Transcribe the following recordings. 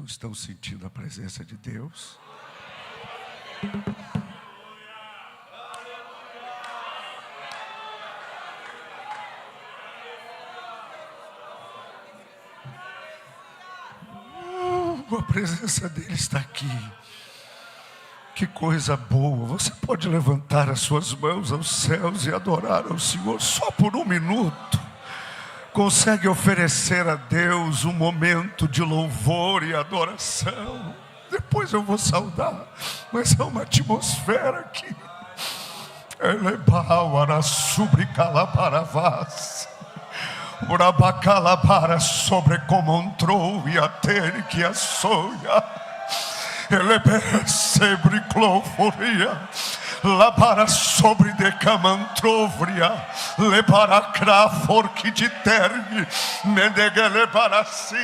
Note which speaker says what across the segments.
Speaker 1: não estão sentindo a presença de Deus? A presença dele está aqui. Que coisa boa. Você pode levantar as suas mãos aos céus e adorar ao Senhor só por um minuto. Consegue oferecer a Deus um momento de louvor e adoração. Depois eu vou saudar, mas é uma atmosfera aqui. Elebauara subricalaparavás. Urabacalabara sobre comontrou e atene que a sonha. Elebecebre cloforia. Labara sobre decamantrovria. Lebara crafor que te tergue. Mendegele para si.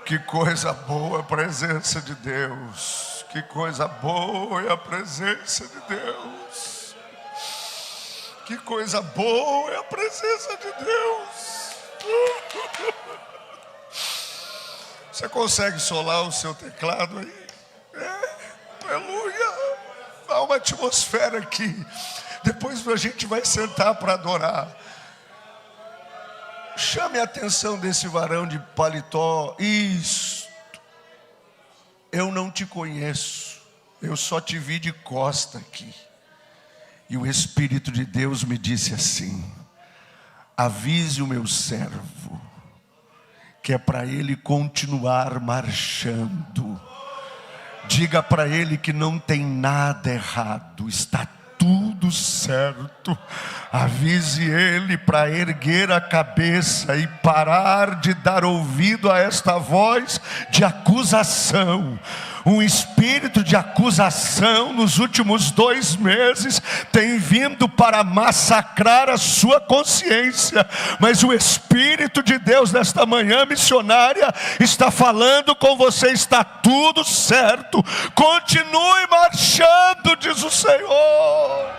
Speaker 1: Que coisa boa a presença de Deus. Que coisa boa é a presença de Deus. Que coisa boa é a presença de Deus. Você consegue solar o seu teclado aí? Aleluia. Há uma atmosfera aqui. Depois a gente vai sentar para adorar. Chame a atenção desse varão de paletó. Isso. Eu não te conheço. Eu só te vi de costa aqui. E o Espírito de Deus me disse assim: avise o meu servo, que é para ele continuar marchando. Diga para ele que não tem nada errado, está tudo certo. Avise ele para erguer a cabeça e parar de dar ouvido a esta voz de acusação. Um espírito de acusação nos últimos 2 meses tem vindo para massacrar a sua consciência. Mas o Espírito de Deus nesta manhã missionária está falando com você: está tudo certo. Continue marchando, diz o Senhor.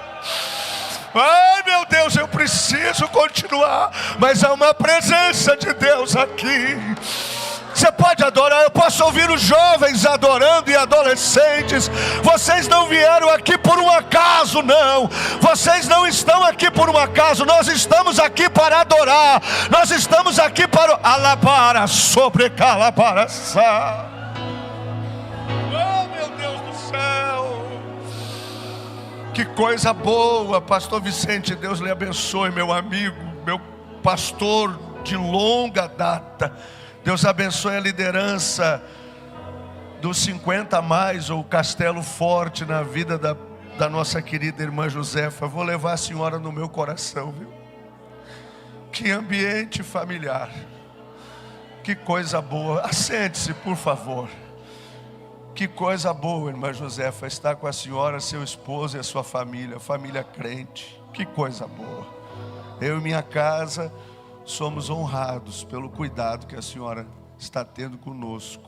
Speaker 1: Ai meu Deus, eu preciso continuar. Mas há uma presença de Deus aqui. Você pode adorar, eu posso ouvir os jovens adorando e adolescentes. Vocês não vieram aqui por um acaso, não. Vocês não estão aqui por um acaso. Nós estamos aqui para adorar. Nós estamos aqui para alabara sobre calabaraçá. Oh meu Deus do céu. Que coisa boa, pastor Vicente, Deus lhe abençoe, meu amigo, meu pastor de longa data. Deus abençoe a liderança dos 50 a mais, ou Castelo Forte, na vida da nossa querida irmã Josefa. Vou levar a senhora no meu coração, viu? Que ambiente familiar. Que coisa boa. Assente-se, por favor. Que coisa boa, irmã Josefa, estar com a senhora, seu esposo e a sua família crente. Que coisa boa. Eu e minha casa somos honrados pelo cuidado que a senhora está tendo conosco.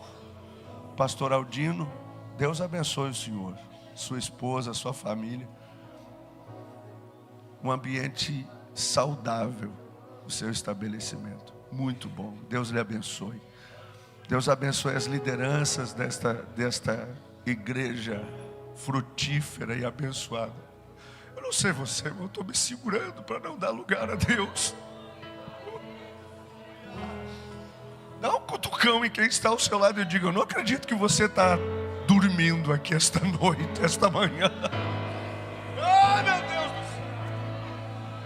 Speaker 1: Pastor Aldino, Deus abençoe o senhor, sua esposa, sua família. Um ambiente saudável, o seu estabelecimento. Muito bom, Deus lhe abençoe. Deus abençoe as lideranças desta igreja frutífera e abençoada. Eu não sei você, mas eu estou me segurando para não dar lugar a Deus. Dá um cutucão em quem está ao seu lado e diga: eu não acredito que você está dormindo aqui esta noite, esta manhã. Ai, meu Deus do céu.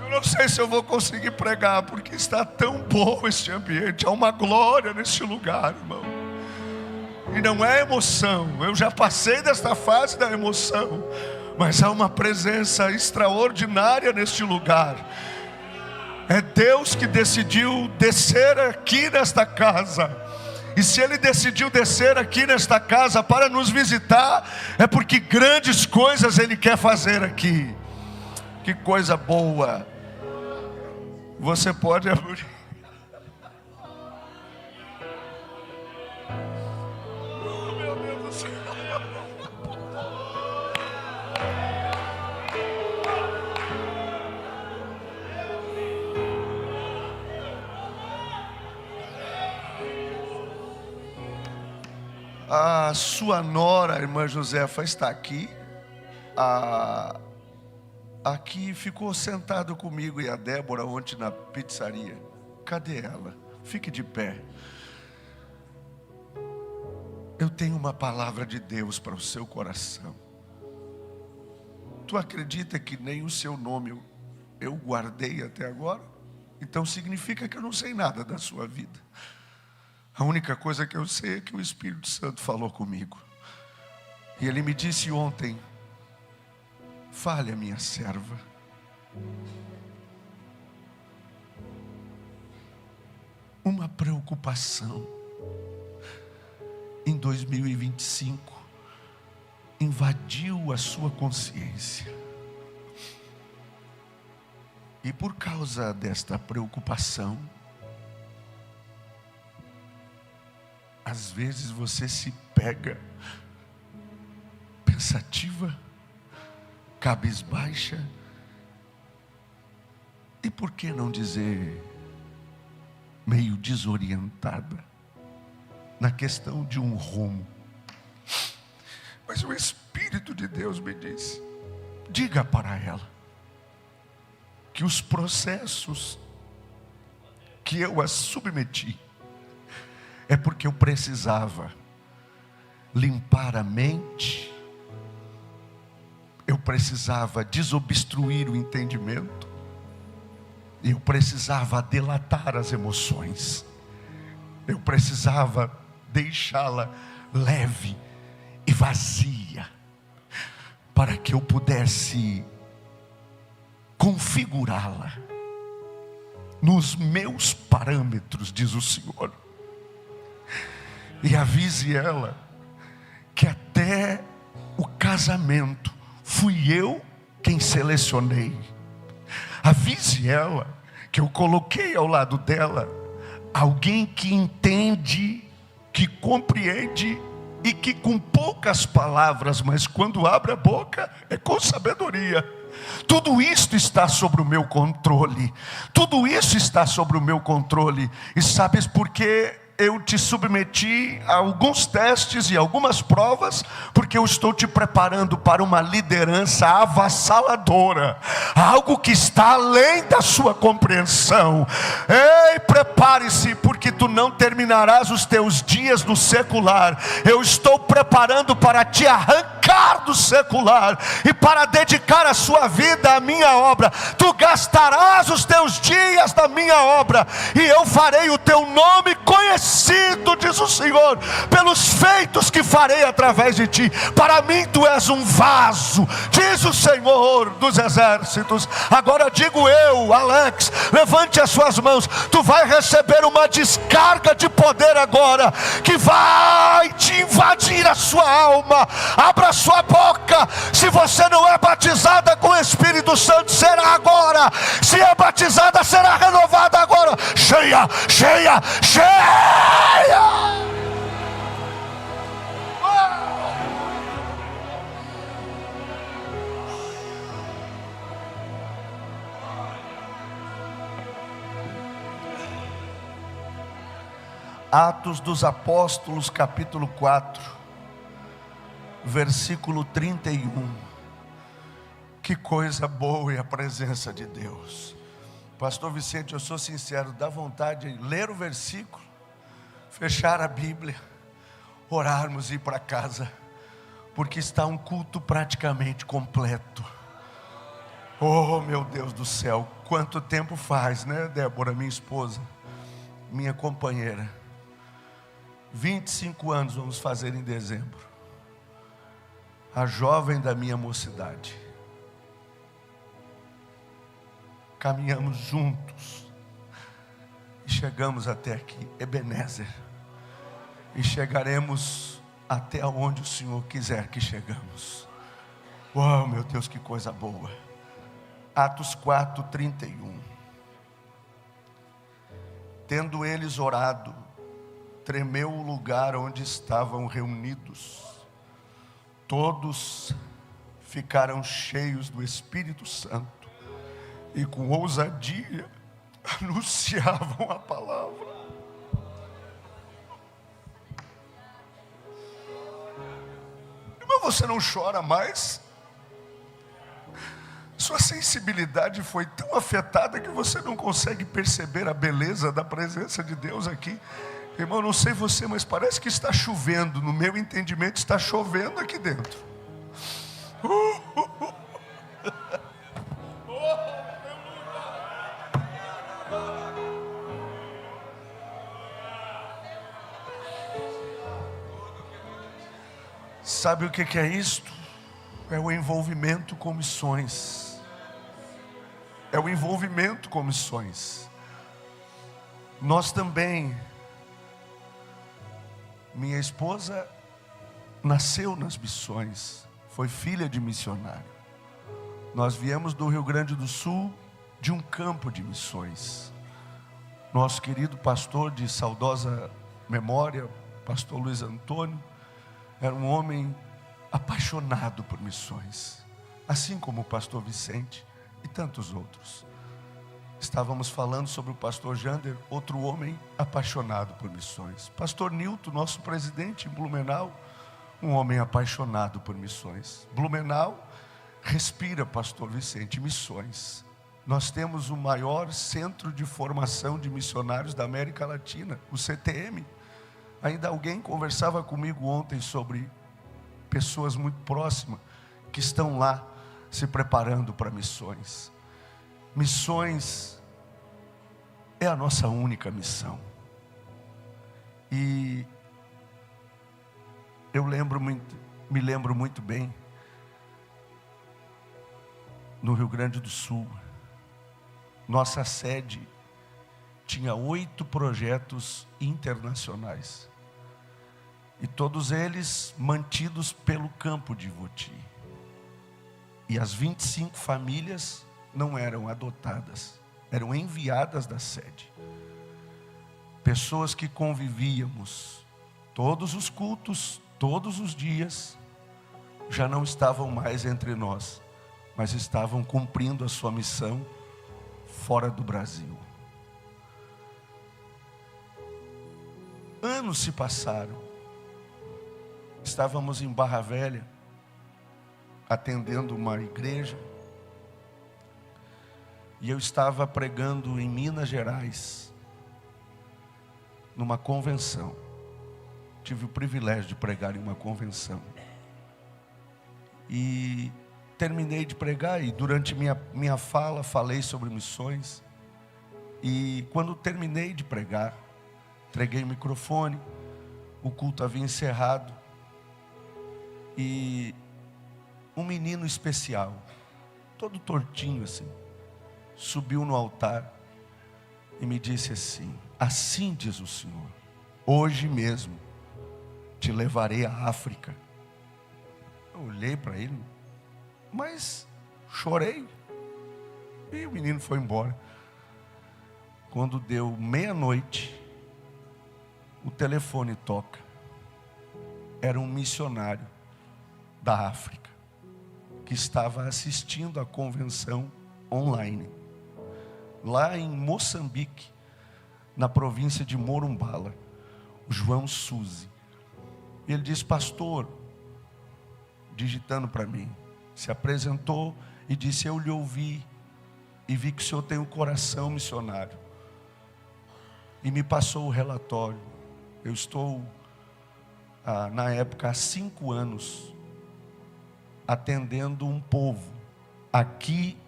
Speaker 1: Eu não sei se eu vou conseguir pregar, porque está tão bom este ambiente. Há uma glória neste lugar, irmão. E não é emoção, eu já passei desta fase da emoção, mas há uma presença extraordinária neste lugar. É Deus que decidiu descer aqui nesta casa. E se Ele decidiu descer aqui nesta casa para nos visitar, é porque grandes coisas Ele quer fazer aqui. Que coisa boa. Você pode abrir. Oh, meu Deus do céu. A sua nora, a irmã Josefa, está aqui. Aqui ficou sentado comigo e a Débora ontem na pizzaria. Cadê ela? Fique de pé. Eu tenho uma palavra de Deus para o seu coração. Tu acredita que nem o seu nome eu guardei até agora? Então significa que eu não sei nada da sua vida. A única coisa que eu sei é que o Espírito Santo falou comigo. E ele me disse ontem: fale a minha serva. Uma preocupação em 2025 invadiu a sua consciência. E por causa desta preocupação, às vezes você se pega pensativa, cabisbaixa, e por que não dizer meio desorientada na questão de um rumo. Mas o Espírito de Deus me disse: diga para ela que os processos que eu a submeti é porque eu precisava limpar a mente, eu precisava desobstruir o entendimento, eu precisava delatar as emoções, eu precisava deixá-la leve e vazia, para que eu pudesse configurá-la nos meus parâmetros, diz o Senhor. E avise ela que até o casamento fui eu quem selecionei. Avise ela que eu coloquei ao lado dela alguém que entende, que compreende e que com poucas palavras, mas quando abre a boca é com sabedoria. Tudo isso está sobre o meu controle. Tudo isso está sobre o meu controle. E sabes por quê? Eu te submeti a alguns testes e algumas provas, porque eu estou te preparando para uma liderança avassaladora, algo que está além da sua compreensão. Ei, prepare-se, porque tu não terminarás os teus dias no secular. Eu estou preparando para te arrancar do secular e para dedicar a sua vida à minha obra. Tu gastarás os teus dias na minha obra, e eu farei o teu nome conhecido, diz o Senhor, pelos feitos que farei através de ti. Para mim tu és um vaso, diz o Senhor dos exércitos. Agora digo eu, Alex, levante as suas mãos. Tu vai receber uma descarga de poder agora, que vai te invadir a sua alma. Abra sua boca. Se você não é batizada com o Espírito Santo, será agora. Se é batizada, será renovada agora. Cheia, cheia, cheia. Atos dos Apóstolos, capítulo 4, versículo 31. Que coisa boa é a presença de Deus. Pastor Vicente, eu sou sincero, dá vontade de ler o versículo, fechar a Bíblia, orarmos e ir para casa, porque está um culto praticamente completo. Oh, meu Deus do céu, quanto tempo faz, né, Débora, minha esposa, minha companheira? 25 anos vamos fazer em dezembro. A jovem da minha mocidade. Caminhamos juntos e chegamos até aqui, Ebenezer, e chegaremos até onde o Senhor quiser que chegamos. Uau, meu Deus, que coisa boa. Atos 4, 31. Tendo eles orado, tremeu o lugar onde estavam reunidos. Todos ficaram cheios do Espírito Santo e com ousadia anunciavam a palavra. Mas você não chora mais? Sua sensibilidade foi tão afetada que você não consegue perceber a beleza da presença de Deus aqui. Irmão, não sei você, mas parece que está chovendo. No meu entendimento, está chovendo aqui dentro. Sabe o que é isto? É o envolvimento com missões. É o envolvimento com missões. Nós também, minha esposa nasceu nas missões, foi filha de missionário. Nós viemos do Rio Grande do Sul, de um campo de missões. Nosso querido pastor de saudosa memória, pastor Luiz Antônio, era um homem apaixonado por missões, assim como o pastor Vicente e tantos outros. Estávamos falando sobre o pastor Jander, outro homem apaixonado por missões. Pastor Nilton, nosso presidente em Blumenau, um homem apaixonado por missões. Blumenau respira, pastor Vicente, missões. Nós temos o maior centro de formação de missionários da América Latina, o CTM. Ainda alguém conversava comigo ontem sobre pessoas muito próximas que estão lá se preparando para missões. Missões é a nossa única missão. E eu me lembro muito bem, no Rio Grande do Sul, nossa sede tinha 8 projetos internacionais. E todos eles mantidos pelo campo de Voti. E as 25 famílias não eram adotadas, eram enviadas da sede. Pessoas que convivíamos todos os cultos, todos os dias, já não estavam mais entre nós, mas estavam cumprindo a sua missão fora do Brasil. Anos se passaram. Estávamos em Barra Velha, atendendo uma igreja, e eu estava pregando em Minas Gerais, numa convenção. Tive o privilégio de pregar em uma convenção. E terminei de pregar, e durante minha fala falei sobre missões. E quando terminei de pregar, entreguei o microfone, o culto havia encerrado. E um menino especial, todo tortinho assim, subiu no altar e me disse assim: assim diz o Senhor, hoje mesmo te levarei à África. Eu olhei para ele, mas chorei. E o menino foi embora. Quando deu meia-noite, o telefone toca. Era um missionário da África, que estava assistindo a convenção online, lá em Moçambique, na província de Morumbala, João Suzy. E ele disse: pastor, digitando para mim, se apresentou e disse: eu lhe ouvi e vi que o senhor tem um coração missionário. E me passou o relatório. Eu estou, na época, há 5 anos, atendendo um povo aqui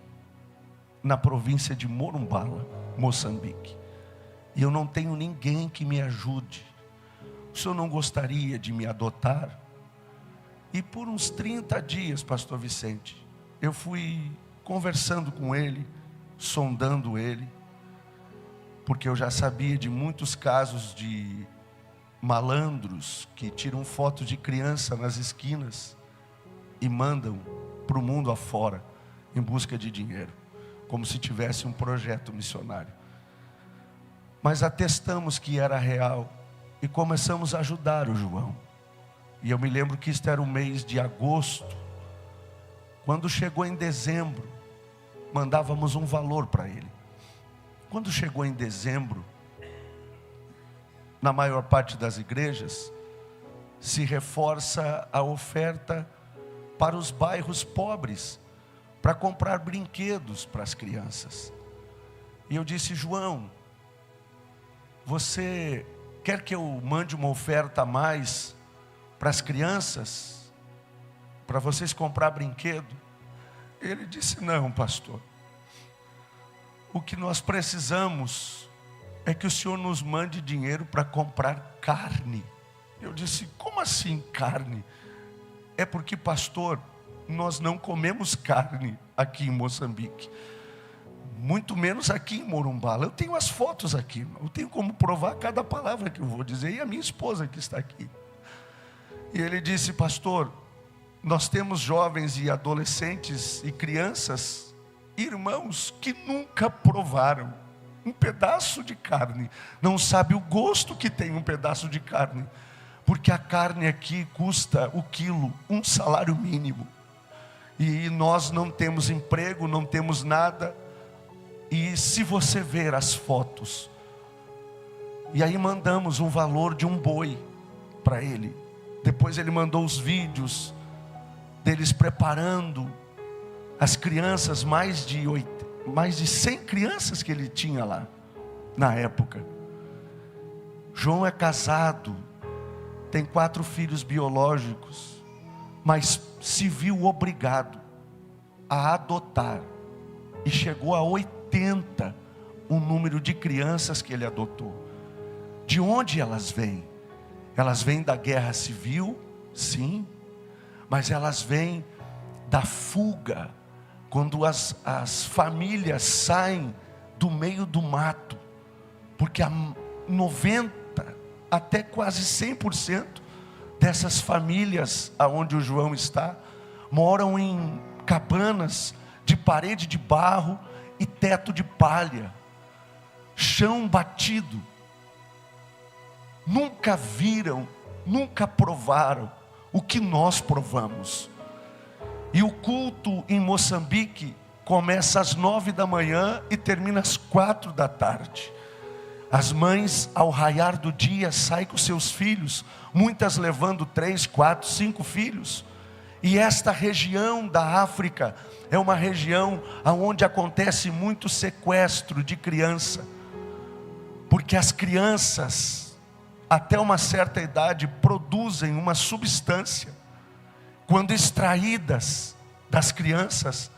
Speaker 1: na província de Morumbala, Moçambique. E eu não tenho ninguém que me ajude. O senhor não gostaria de me adotar? E por uns 30 dias, pastor Vicente, eu fui conversando com ele, sondando ele, porque eu já sabia de muitos casos de malandros que tiram foto de criança nas esquinas e mandam para o mundo afora em busca de dinheiro, como se tivesse um projeto missionário. Mas atestamos que era real e começamos a ajudar o João. E eu me lembro que isto era o mês de agosto. Quando chegou em dezembro, mandávamos um valor para ele. Quando chegou em dezembro, na maior parte das igrejas, se reforça a oferta para os bairros pobres, para comprar brinquedos para as crianças. E eu disse: João, você quer que eu mande uma oferta a mais para as crianças, para vocês comprar brinquedo? Ele disse: não, pastor, o que nós precisamos é que o senhor nos mande dinheiro para comprar carne. Eu disse: como assim carne? É porque, pastor, nós não comemos carne aqui em Moçambique, muito menos aqui em Morumbala. Eu tenho as fotos aqui, eu tenho como provar cada palavra que eu vou dizer, e a minha esposa que está aqui. E ele disse: pastor, nós temos jovens e adolescentes e crianças, irmãos que nunca provaram um pedaço de carne, não sabe o gosto que tem um pedaço de carne, porque a carne aqui custa o quilo um salário mínimo, e nós não temos emprego, não temos nada. E se você ver as fotos, e aí mandamos um valor de um boi para ele. Depois ele mandou os vídeos deles preparando as crianças, mais de 100 crianças que ele tinha lá na época. João é casado, tem 4 filhos biológicos, mas se viu obrigado a adotar, e chegou a 80 o número de crianças que ele adotou. De onde elas vêm? Elas vêm da guerra civil, sim, mas elas vêm da fuga, quando as famílias saem do meio do mato, porque a 90% até quase 100% dessas famílias aonde o João está, moram em cabanas de parede de barro e teto de palha, chão batido. Nunca viram, nunca provaram o que nós provamos. E o culto em Moçambique começa às 9 da manhã e termina às 4 da tarde. As mães, ao raiar do dia, saem com seus filhos, muitas levando 3, 4, 5 filhos. E esta região da África é uma região onde acontece muito sequestro de criança, porque as crianças, até uma certa idade, produzem uma substância, quando extraídas das crianças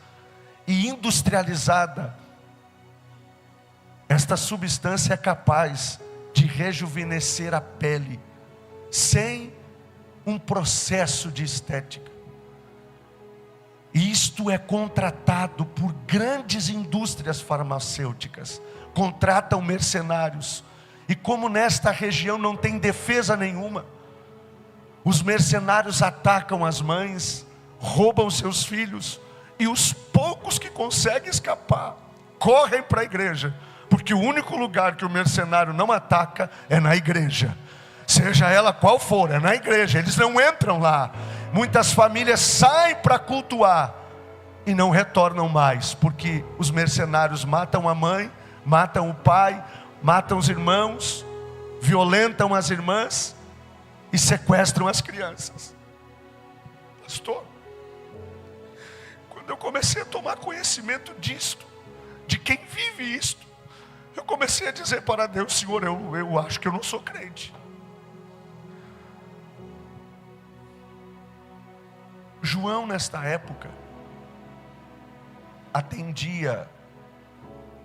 Speaker 1: e industrializada, esta substância é capaz de rejuvenescer a pele, sem um processo de estética. Isto é contratado por grandes indústrias farmacêuticas, contratam mercenários, e como nesta região não tem defesa nenhuma, os mercenários atacam as mães, roubam seus filhos, e os poucos que conseguem escapar, correm para a igreja, porque o único lugar que o mercenário não ataca é na igreja, seja ela qual for, é na igreja. Eles não entram lá. Muitas famílias saem para cultuar e não retornam mais, porque os mercenários matam a mãe, matam o pai, matam os irmãos, violentam as irmãs e sequestram as crianças. Pastor, quando eu comecei a tomar conhecimento disto, de quem vive isto, eu comecei a dizer para Deus: Senhor, eu acho que eu não sou crente. João, nesta época, atendia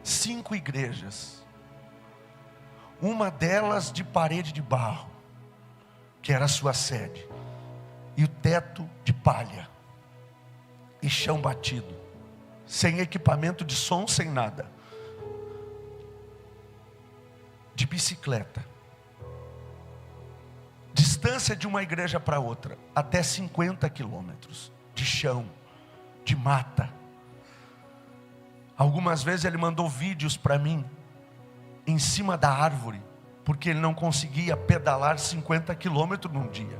Speaker 1: 5 igrejas, uma delas de parede de barro, que era a sua sede, e o teto de palha, e chão batido, sem equipamento de som, sem nada, de bicicleta, distância de uma igreja para outra, até 50 quilômetros, de chão, de mata. Algumas vezes ele mandou vídeos para mim, em cima da árvore, porque ele não conseguia pedalar 50 quilômetros num dia,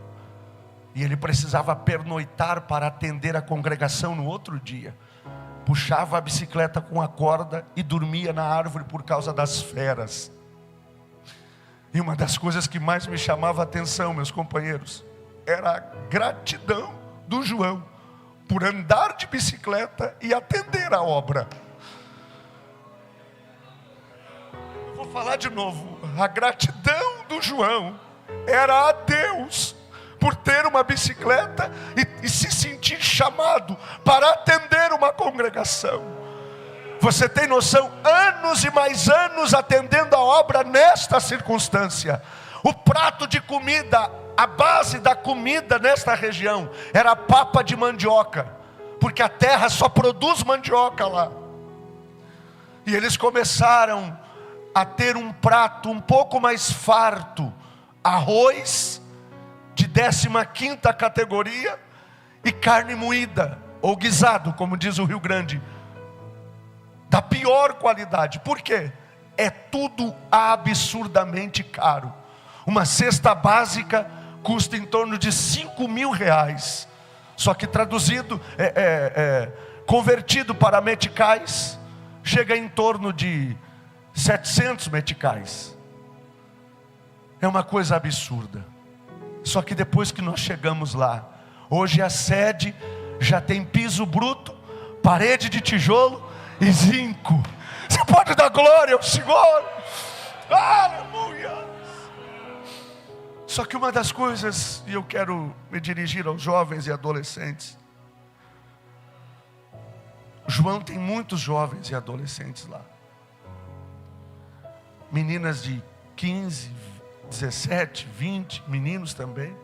Speaker 1: e ele precisava pernoitar para atender a congregação no outro dia. Puxava a bicicleta com a corda e dormia na árvore por causa das feras. E uma das coisas que mais me chamava a atenção, meus companheiros, era a gratidão do João por andar de bicicleta e atender a obra. Eu vou falar de novo. A gratidão do João era a Deus por ter uma bicicleta e se sentir chamado para atender uma congregação. Você tem noção? Anos e mais anos atendendo a obra nesta circunstância. O prato de comida, a base da comida nesta região era a papa de mandioca, porque a terra só produz mandioca lá. E eles começaram a ter um prato um pouco mais farto, arroz de 15ª categoria e carne moída, ou guisado, como diz o Rio Grande, da pior qualidade. Por quê? É tudo absurdamente caro. Uma cesta básica custa em torno de R$5.000. Só que traduzido, convertido para meticais, chega em torno de 700 meticais. É uma coisa absurda. Só que depois que nós chegamos lá, hoje a sede já tem piso bruto, parede de tijolo e zinco. Você pode dar glória ao Senhor? Aleluia! Só que uma das coisas, e eu quero me dirigir aos jovens e adolescentes. João tem muitos jovens e adolescentes lá. Meninas de 15, 17, 20, meninos também.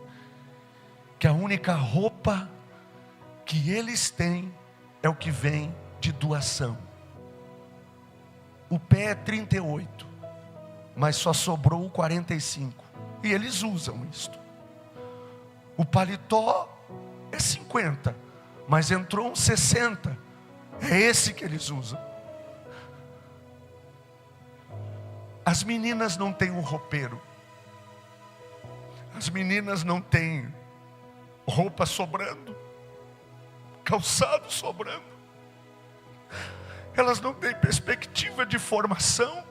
Speaker 1: Que a única roupa que eles têm é o que vem de doação. O pé é 38, mas só sobrou 45. E eles usam isto. O paletó é 50, mas entrou um 60. É esse que eles usam. As meninas não têm um roupeiro. As meninas não têm roupa sobrando, calçado sobrando. Elas não têm perspectiva de formação.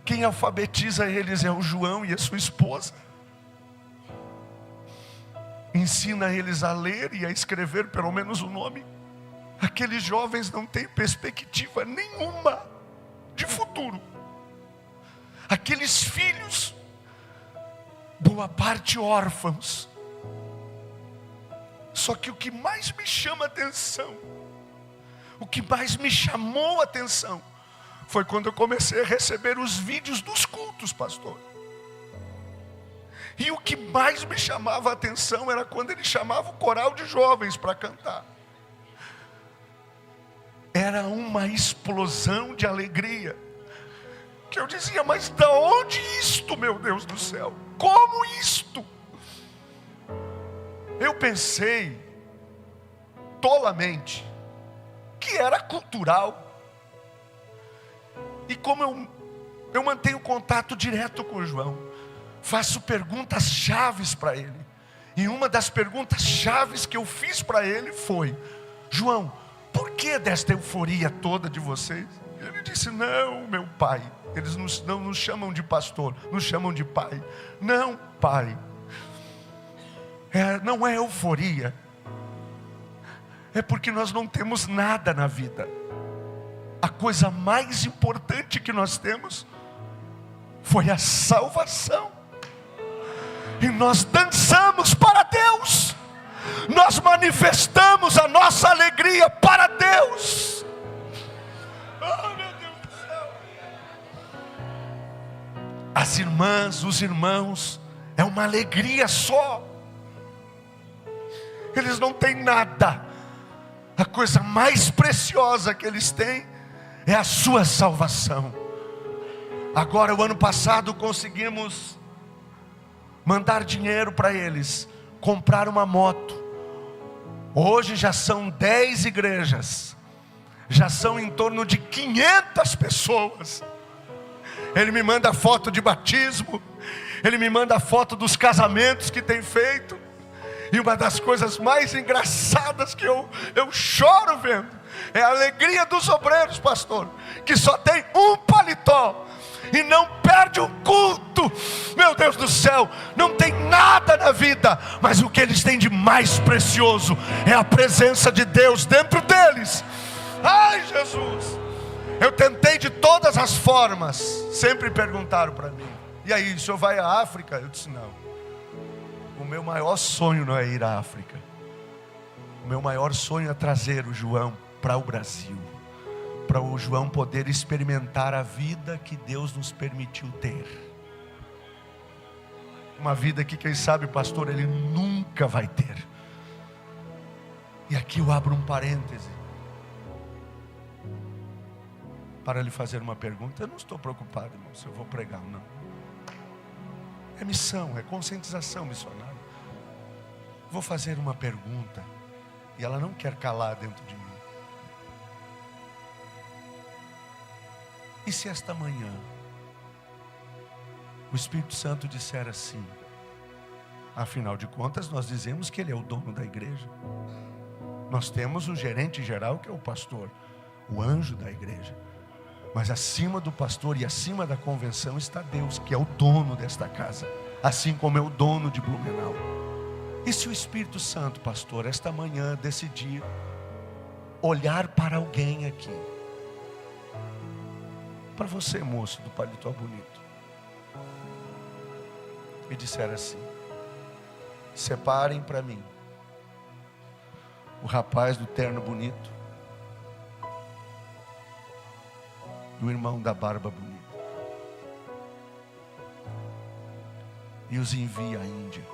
Speaker 1: Quem alfabetiza eles é o João e a sua esposa. Ensina eles a ler e a escrever pelo menos o nome. Aqueles jovens não têm perspectiva nenhuma de futuro. Aqueles filhos, boa parte órfãos. Só que o que mais me chama a atenção, o que mais me chamou a atenção, foi quando eu comecei a receber os vídeos dos cultos, pastor. E o que mais me chamava a atenção era quando ele chamava o coral de jovens para cantar. Era uma explosão de alegria. Que eu dizia, mas da onde isto, meu Deus do céu? Como isto? Eu pensei, tolamente, que era cultural. E como eu mantenho contato direto com o João, faço perguntas chaves para ele. E uma das perguntas chaves que eu fiz para ele foi: João, por que desta euforia toda de vocês? Ele disse: não, meu pai, Eles não nos chamam de pastor, nos chamam de pai. Não, pai. Não é euforia. É porque nós não temos nada na vida. A coisa mais importante que nós temos foi a salvação. E nós dançamos para Deus. Nós manifestamos a nossa alegria para Deus. Oh, meu Deus do céu. As irmãs, os irmãos, é uma alegria só. Eles não têm nada. A coisa mais preciosa que eles têm é a sua salvação. Agora, o ano passado, conseguimos mandar dinheiro para eles, comprar uma moto. Hoje já são 10 igrejas, já são em torno de 500 pessoas. Ele me manda foto de batismo, ele me manda foto dos casamentos que tem feito. E uma das coisas mais engraçadas que eu choro vendo é a alegria dos obreiros, pastor, que só tem um paletó e não perde um culto. Meu Deus do céu, não tem nada na vida, mas o que eles têm de mais precioso é a presença de Deus dentro deles. Ai, Jesus! Eu tentei de todas as formas. Sempre perguntaram para mim: e aí, o senhor vai à África? Eu disse: não. O meu maior sonho não é ir à África. O meu maior sonho é trazer o João para o Brasil, para o João poder experimentar a vida que Deus nos permitiu ter. Uma vida que, quem sabe, pastor, ele nunca vai ter. E aqui eu abro um parêntese para lhe fazer uma pergunta. Eu não estou preocupado, irmão, se eu vou pregar ou não. É missão, é conscientização missionária. Vou fazer uma pergunta e ela não quer calar dentro de mim. E se esta manhã o Espírito Santo disser assim: afinal de contas nós dizemos que Ele é o dono da igreja, nós temos o gerente geral que é o pastor, o anjo da igreja, mas acima do pastor e acima da convenção está Deus, que é o dono desta casa, assim como é o dono de Blumenau. E se o Espírito Santo, pastor, esta manhã decidir olhar para alguém aqui, para você, moço do paletó bonito, e disser assim: separem para mim o rapaz do terno bonito do irmão da barba bonita, e os envie à Índia.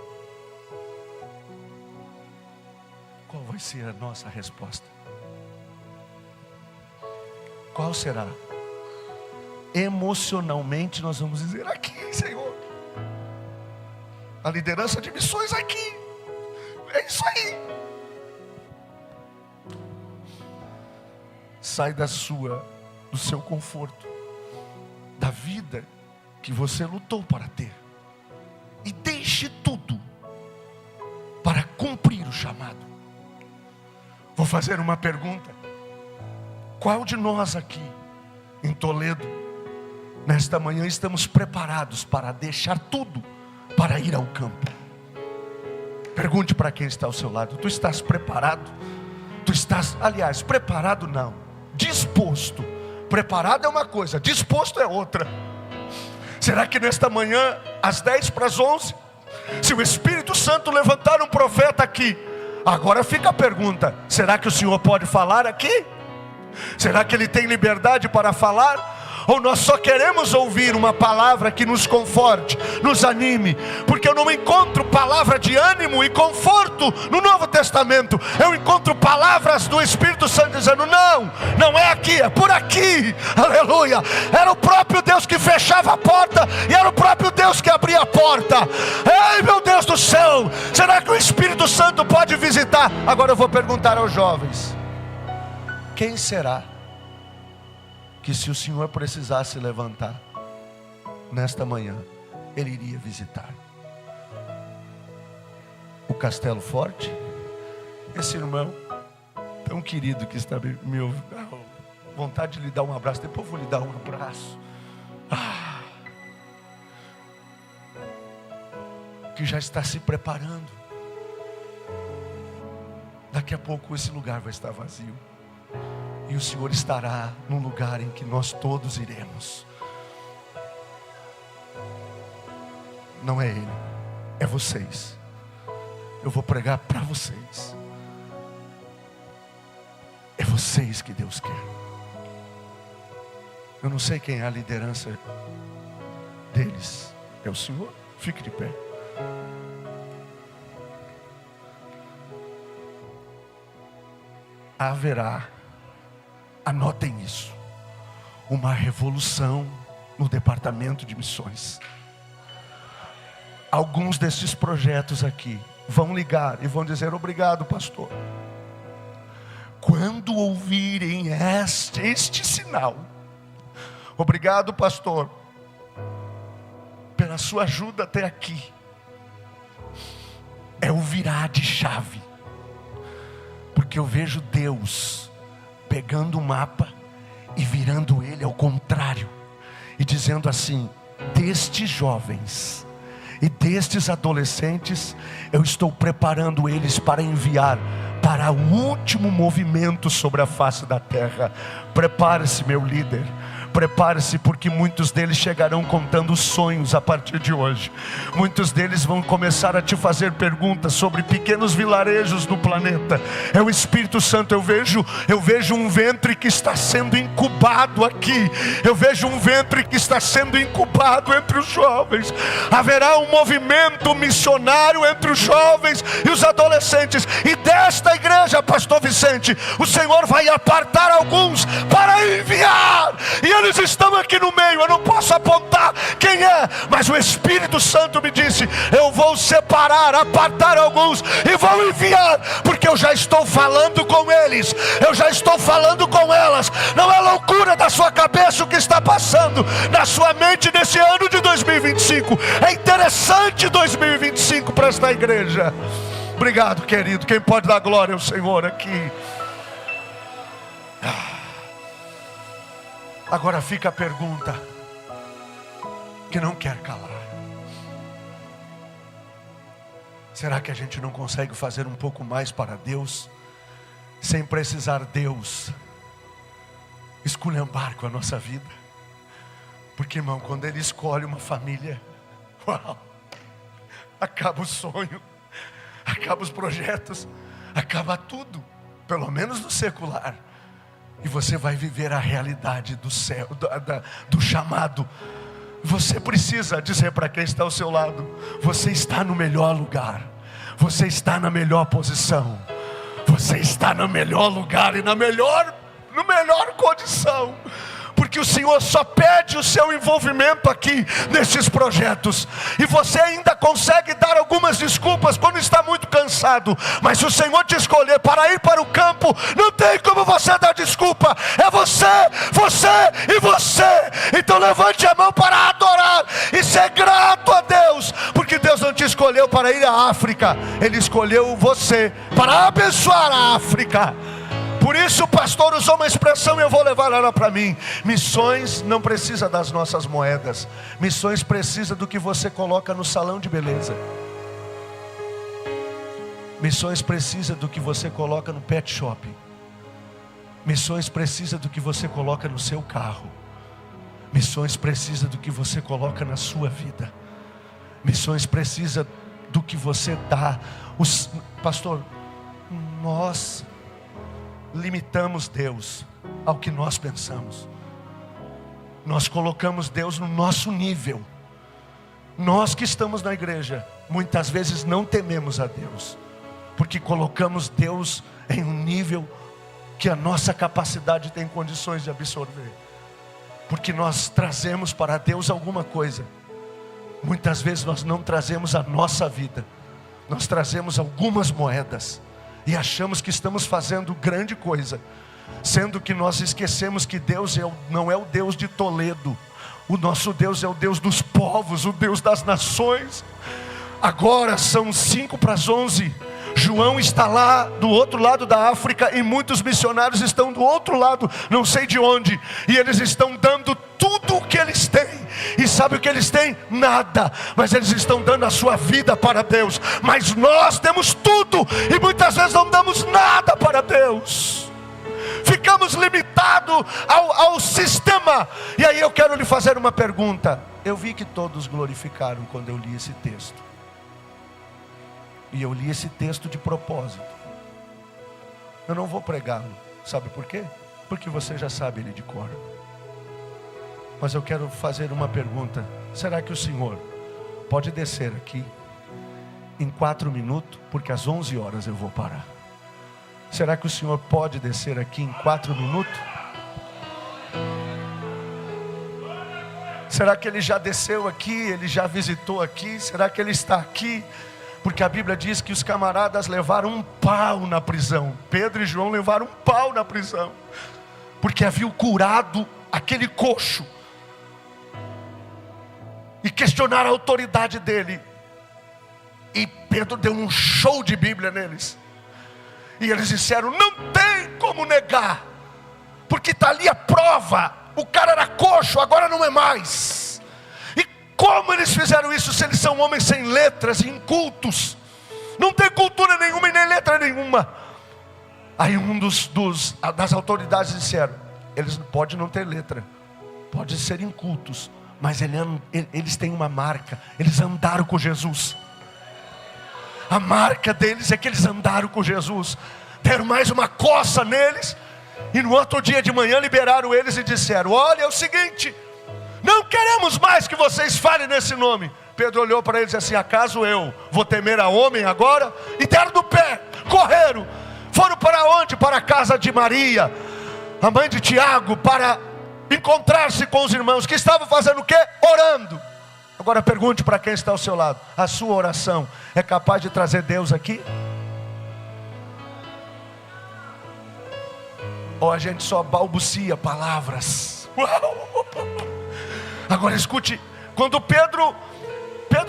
Speaker 1: Qual vai ser a nossa resposta? Qual será? Emocionalmente nós vamos dizer: aqui, Senhor, a liderança de missões aqui, é isso aí. Sai do seu conforto, da vida que você lutou para ter, e deixe tudo para cumprir o chamado. Vou fazer uma pergunta: qual de nós aqui em Toledo, nesta manhã, estamos preparados para deixar tudo para ir ao campo? Pergunte para quem está ao seu lado: tu estás preparado? Tu estás, aliás, preparado não, disposto. Preparado é uma coisa, disposto é outra. Será que nesta manhã, às 10:11, se o Espírito Santo levantar um profeta aqui, agora fica a pergunta: será que o Senhor pode falar aqui? Será que Ele tem liberdade para falar? Ou nós só queremos ouvir uma palavra que nos conforte, nos anime? Porque eu não encontro palavra de ânimo e conforto no Novo Testamento. Eu encontro palavras do Espírito Santo dizendo: não, não é aqui, é por aqui. Aleluia. Era o próprio Deus que fechava a porta e era o próprio Deus que abria a porta. Ei, meu Deus do céu, será que o Espírito Santo pode visitar? Agora eu vou perguntar aos jovens: quem será que, se o Senhor precisasse levantar nesta manhã, Ele iria visitar? O Castelo Forte? Esse irmão tão querido que está me ouvindo, vontade de lhe dar um abraço, depois vou lhe dar um abraço. que já está se preparando. Daqui a pouco esse lugar vai estar vazio. E o Senhor estará num lugar em que nós todos iremos. Não é Ele, é vocês. Eu vou pregar para vocês. É vocês que Deus quer. Eu não sei quem é a liderança deles. É o Senhor? Fique de pé. Haverá, anotem isso, uma revolução no departamento de missões. Alguns desses projetos aqui vão ligar e vão dizer: obrigado, pastor. Quando ouvirem este sinal, obrigado, pastor, pela sua ajuda até aqui. É o virar de chave. Porque eu vejo Deus pegando o mapa e virando ele ao contrário. E dizendo assim: destes jovens e destes adolescentes, eu estou preparando eles para enviar para o último movimento sobre a face da terra. Prepare-se, meu líder. Prepare-se, porque muitos deles chegarão contando sonhos a partir de hoje. Muitos deles vão começar a te fazer perguntas sobre pequenos vilarejos no planeta. É o Espírito Santo. Eu vejo um ventre que está sendo incubado aqui. Eu vejo um ventre que está sendo incubado entre os jovens. Haverá um movimento missionário entre os jovens e os adolescentes. E desta igreja, pastor Vicente, o Senhor vai apartar alguns para enviar. E eles estão aqui no meio. Eu não posso apontar quem é, mas o Espírito Santo me disse: eu vou separar, apartar alguns e vou enviar, porque eu já estou falando com eles, eu já estou falando com elas. Não é loucura da sua cabeça o que está passando na sua mente nesse ano de 2025. É interessante 2025 para esta igreja. Obrigado, querido. Quem pode dar glória ao Senhor aqui? Agora fica a pergunta que não quer calar. Será que a gente não consegue fazer um pouco mais para Deus, sem precisar Deus esculhambar com a nossa vida? Porque, irmão, quando Ele escolhe uma família, uau, acaba o sonho, acaba os projetos, acaba tudo, pelo menos no secular. E você vai viver a realidade do céu, do chamado. Você precisa dizer para quem está ao seu lado: você está no melhor lugar, você está na melhor posição, você está no melhor lugar e na melhor condição. Porque o Senhor só pede o seu envolvimento aqui nesses projetos. E você ainda consegue dar algumas desculpas quando está muito cansado. Mas se o Senhor te escolher para ir para o campo, não tem como você dar desculpa. É você, você e você. Então levante a mão para adorar e ser grato a Deus. Porque Deus não te escolheu para ir à África. Ele escolheu você para abençoar a África. Por isso o pastor usou uma expressão e eu vou levar ela para mim: missões não precisa das nossas moedas. Missões precisa do que você coloca no salão de beleza. Missões precisa do que você coloca no pet shop. Missões precisa do que você coloca no seu carro. Missões precisa do que você coloca na sua vida. Missões precisa do que você dá. Pastor, nós limitamos Deus ao que nós pensamos. Nós colocamos Deus no nosso nível. Nós que estamos na igreja, muitas vezes não tememos a Deus, porque colocamos Deus em um nível que a nossa capacidade tem condições de absorver. Porque nós trazemos para Deus alguma coisa. Muitas vezes nós não trazemos a nossa vida. Nós trazemos algumas moedas e achamos que estamos fazendo grande coisa, sendo que nós esquecemos que Deus não é o Deus de Toledo. O nosso Deus é o Deus dos povos, o Deus das nações. Agora são 10:55. João está lá do outro lado da África e muitos missionários estão do outro lado, não sei de onde, e eles estão dando tudo tudo o que eles têm. E sabe o que eles têm? Nada. Mas eles estão dando a sua vida para Deus. Mas nós temos tudo e muitas vezes não damos nada para Deus. Ficamos limitados ao sistema. E aí eu quero lhe fazer uma pergunta. Eu vi que todos glorificaram quando eu li esse texto. E eu li esse texto de propósito. Eu não vou pregá-lo. Sabe por quê? Porque você já sabe ele de cor. Mas eu quero fazer uma pergunta. Será que o Senhor pode descer aqui em 4 minutos? Porque às 11 horas eu vou parar. Será que o Senhor pode descer aqui em 4 minutos? Será que Ele já desceu aqui? Ele já visitou aqui? Será que Ele está aqui? Porque a Bíblia diz que os camaradas levaram um pau na prisão. Pedro e João levaram um pau na prisão. Porque haviam curado aquele coxo. E questionaram a autoridade dele. E Pedro deu um show de Bíblia neles. E eles disseram, não tem como negar. Porque está ali a prova. O cara era coxo, agora não é mais. E como eles fizeram isso se eles são homens sem letras, incultos? Não tem cultura nenhuma e nem letra nenhuma. Aí um das autoridades disseram, eles podem não ter letra, podem ser incultos, mas eles têm uma marca, eles andaram com Jesus. A marca deles é que eles andaram com Jesus. Deram mais uma coça neles. E no outro dia de manhã liberaram eles e disseram, olha, é o seguinte, não queremos mais que vocês falem nesse nome. Pedro olhou para eles e disse assim, acaso eu vou temer a homem agora? E deram do pé, correram. Foram para onde? Para a casa de Maria, a mãe de Tiago, para encontrar-se com os irmãos, que estavam fazendo o quê? Orando. Agora pergunte para quem está ao seu lado, a sua oração é capaz de trazer Deus aqui? Ou a gente só balbucia palavras? Agora escute, quando Pedro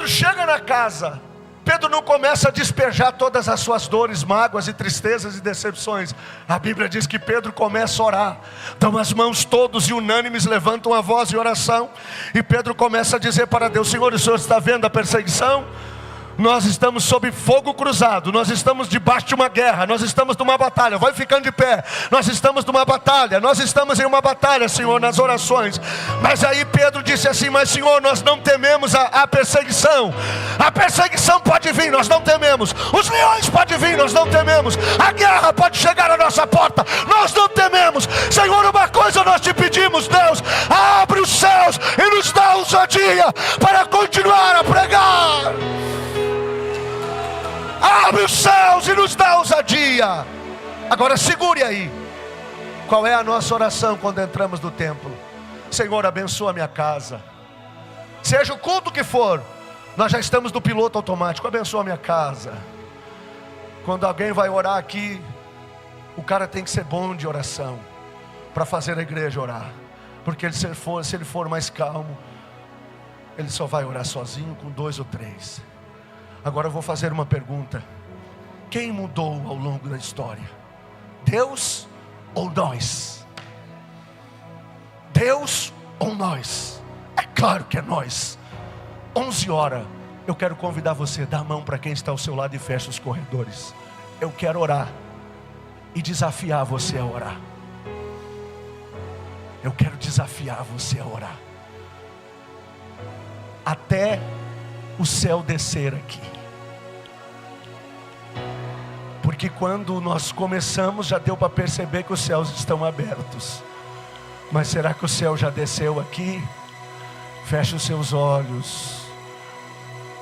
Speaker 1: chega na casa, Pedro não começa a despejar todas as suas dores, mágoas e tristezas e decepções. A Bíblia diz que Pedro começa a orar. Então as mãos todos e unânimes levantam a voz em oração. E Pedro começa a dizer para Deus, Senhor, o Senhor está vendo a perseguição? Nós estamos sob fogo cruzado, nós estamos debaixo de uma guerra, nós estamos numa batalha, vai ficando de pé, nós estamos numa batalha, nós estamos em uma batalha, Senhor, nas orações. Mas aí Pedro disse assim, mas Senhor, nós não tememos a perseguição pode vir, nós não tememos, os leões podem vir, nós não tememos, a guerra pode chegar à nossa porta, nós não tememos. Senhor, uma coisa nós te pedimos, Deus, abre os céus e nos dá ousadia para continuar a pregar. Abre os céus e nos dá ousadia. Agora segure aí. Qual é a nossa oração quando entramos no templo? Senhor, abençoa a minha casa. Seja o culto que for, nós já estamos no piloto automático. Abençoa a minha casa. Quando alguém vai orar aqui, o cara tem que ser bom de oração para fazer a igreja orar. Porque se ele for mais calmo, ele só vai orar sozinho com 2 ou 3. Agora eu vou fazer uma pergunta. Quem mudou ao longo da história? Deus ou nós? Deus ou nós? É claro que é nós. 11 horas. Eu quero convidar você, dá a mão para quem está ao seu lado e fecha os corredores. Eu quero orar e desafiar você a orar. Eu quero desafiar você a orar. Até o céu descer aqui. Porque quando nós começamos já deu para perceber que os céus estão abertos. Mas será que o céu já desceu aqui? Feche os seus olhos.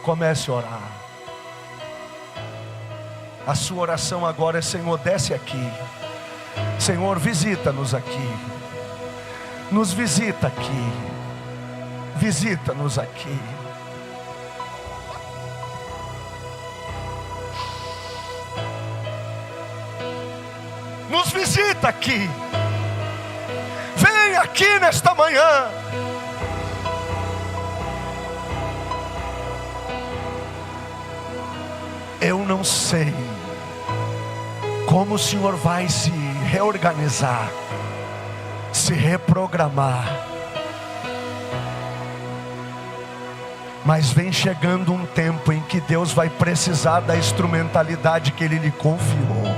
Speaker 1: Comece a orar. A sua oração agora é: Senhor, desce aqui. Senhor, visita-nos aqui. Nos visita aqui. Visita-nos aqui. Nos visita aqui. Vem aqui nesta manhã. Eu não sei como o Senhor vai se reorganizar, se reprogramar, Mas vem chegando um tempo em que Deus vai precisar da instrumentalidade que Ele lhe confiou.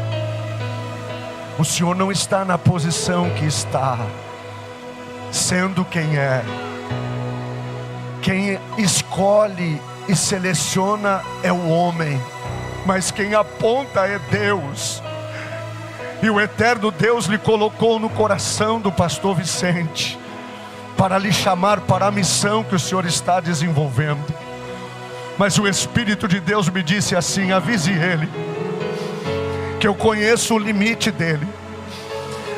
Speaker 1: O Senhor não está na posição que está, sendo quem é. Quem escolhe e seleciona é o homem, mas quem aponta é Deus. E o eterno Deus lhe colocou no coração do pastor Vicente, para lhe chamar para a missão que o Senhor está desenvolvendo. Mas o Espírito de Deus me disse assim: avise ele, que eu conheço o limite dele,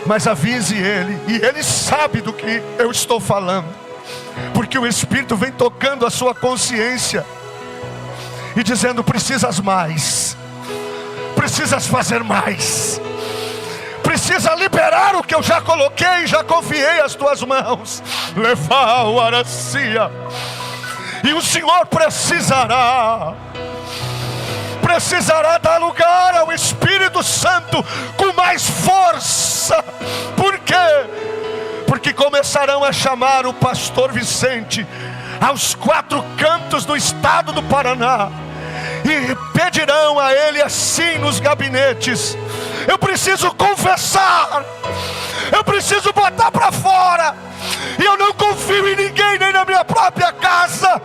Speaker 1: mas avise ele, e ele sabe do que eu estou falando, porque o Espírito vem tocando a sua consciência, e dizendo: precisas mais, precisas fazer mais, precisa liberar o que eu já coloquei, já confiei às tuas mãos. Levau aracia. E o Senhor precisará dar lugar ao Espírito Santo com mais força. Por quê? Porque começarão a chamar o pastor Vicente aos 4 cantos do estado do Paraná, e pedirão a ele assim nos gabinetes: eu preciso confessar, eu preciso botar para fora, e eu não confio em ninguém, nem na minha própria casa.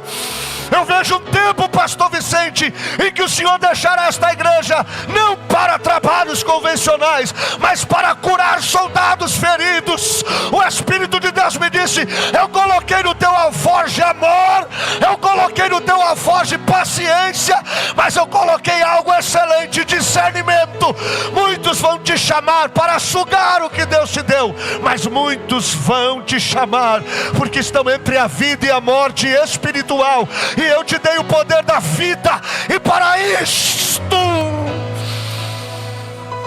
Speaker 1: Eu vejo um tempo, pastor Vicente, em que o Senhor deixará esta igreja não para trabalhos convencionais, mas para curar soldados feridos. O Espírito de Deus me disse: eu coloquei no teu alforje amor, eu coloquei no teu alforje paciência, mas eu coloquei algo excelente: discernimento. Muitos vão te chamar para sugar o que Deus te deu, mas muitos vão te chamar porque estão entre a vida e a morte espiritual, e eu te dei o poder da vida, e para isto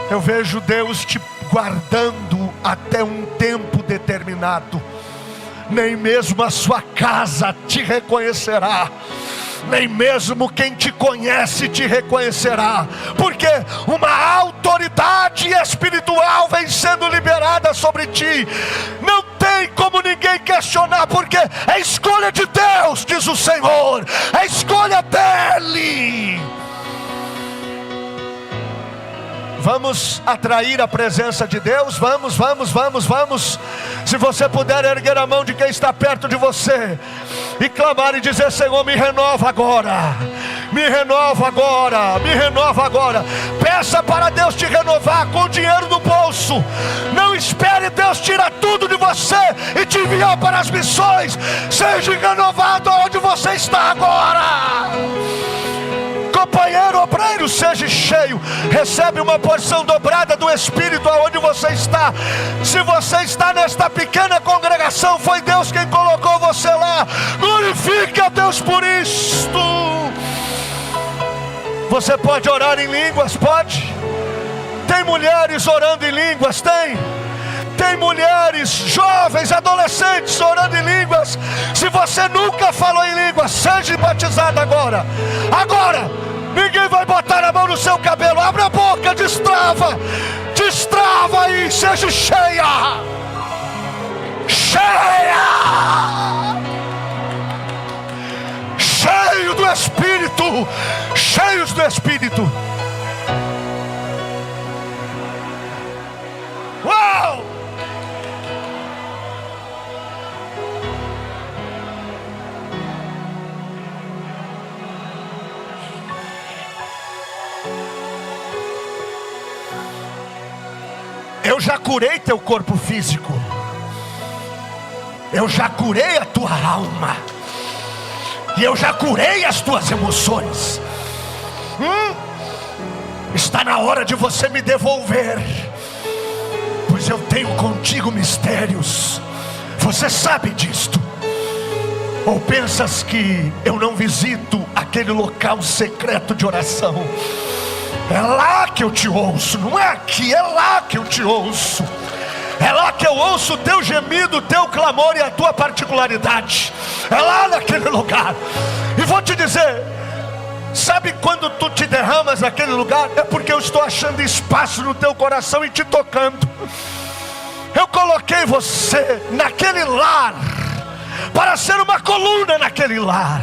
Speaker 1: eu vejo Deus te guardando até um tempo determinado. Nem mesmo a sua casa te reconhecerá, nem mesmo quem te conhece te reconhecerá, porque uma autoridade espiritual vem sendo liberada sobre ti. Não tem como ninguém questionar, porque é escolha de Deus, diz o Senhor, é escolha dele. Vamos atrair a presença de Deus? Vamos. Se você puder erguer a mão de quem está perto de você e clamar e dizer: Senhor, me renova agora, me renova agora, me renova agora. Peça para Deus te renovar com o dinheiro do bolso. Não espere Deus tirar tudo de você e te enviar para as missões. Seja renovado onde você está agora. Companheiro obreiro, seja cheio, recebe uma porção dobrada do Espírito aonde você está. Se você está nesta pequena congregação, foi Deus quem colocou você lá. Glorifique a Deus por isto. Você pode orar em línguas? Pode. Tem mulheres orando em línguas? Tem mulheres, jovens, adolescentes orando em línguas. Se você nunca falou em línguas, seja batizado agora. Ninguém vai botar a mão no seu cabelo. Abre a boca, destrava aí, seja cheia, cheio do Espírito, cheios do Espírito. Uau! Eu já curei teu corpo físico, eu já curei a tua alma, e eu já curei as tuas emoções. Está na hora de você me devolver, pois eu tenho contigo mistérios. Você sabe disto? Ou pensas que eu não visito aquele local secreto de oração? É lá que eu te ouço, não é aqui, é lá que eu te ouço. É lá que eu ouço o teu gemido, o teu clamor e a tua particularidade. É lá naquele lugar. E vou te dizer, sabe quando tu te derramas naquele lugar? É porque eu estou achando espaço no teu coração e te tocando. Eu coloquei você naquele lar para ser uma coluna naquele lar.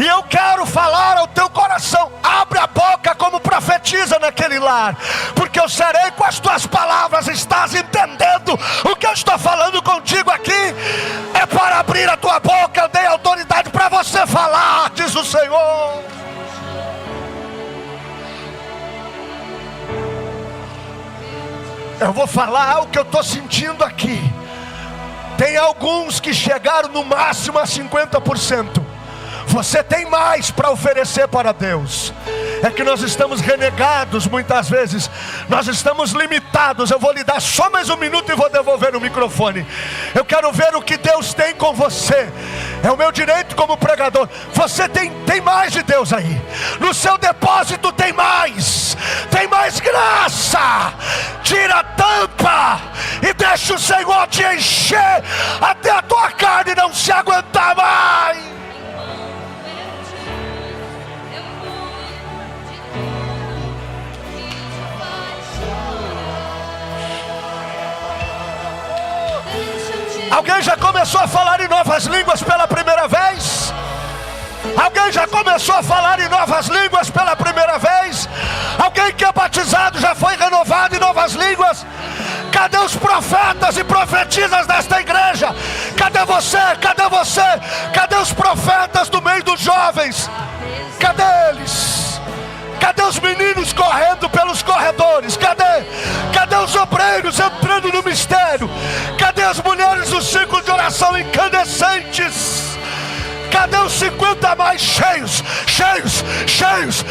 Speaker 1: E eu quero falar ao teu coração: abre a boca como profetiza naquele lar, porque eu serei com as tuas palavras. Estás entendendo o que eu estou falando contigo aqui? É para abrir a tua boca. Eu dei autoridade para você falar, diz o Senhor. Eu vou falar o que eu estou sentindo aqui. Tem alguns que chegaram no máximo a 50%. Você tem mais para oferecer para Deus. É que nós estamos renegados muitas vezes. Nós estamos limitados. Eu vou lhe dar só mais um minuto e vou devolver o microfone. Eu quero ver o que Deus tem com você. É o meu direito como pregador. Você tem mais de Deus aí. No seu depósito tem mais. Tem mais graça. Tira a tampa e deixa o Senhor te encher até a tua carne não se aguentar mais. Alguém já começou a falar em novas línguas pela primeira vez? Alguém já começou a falar em novas línguas pela primeira vez? Alguém que é batizado já foi renovado em novas línguas? Cadê os profetas e profetisas desta igreja? Cadê você? Cadê você? Cadê os profetas do meio dos jovens? Cadê eles? Cadê os meninos correndo pelos corredores? Cadê os obreiros entrando no mistério? Cadê as mulheres do ciclo de oração incandescentes? Cadê os 50 mais cheios? Cheios!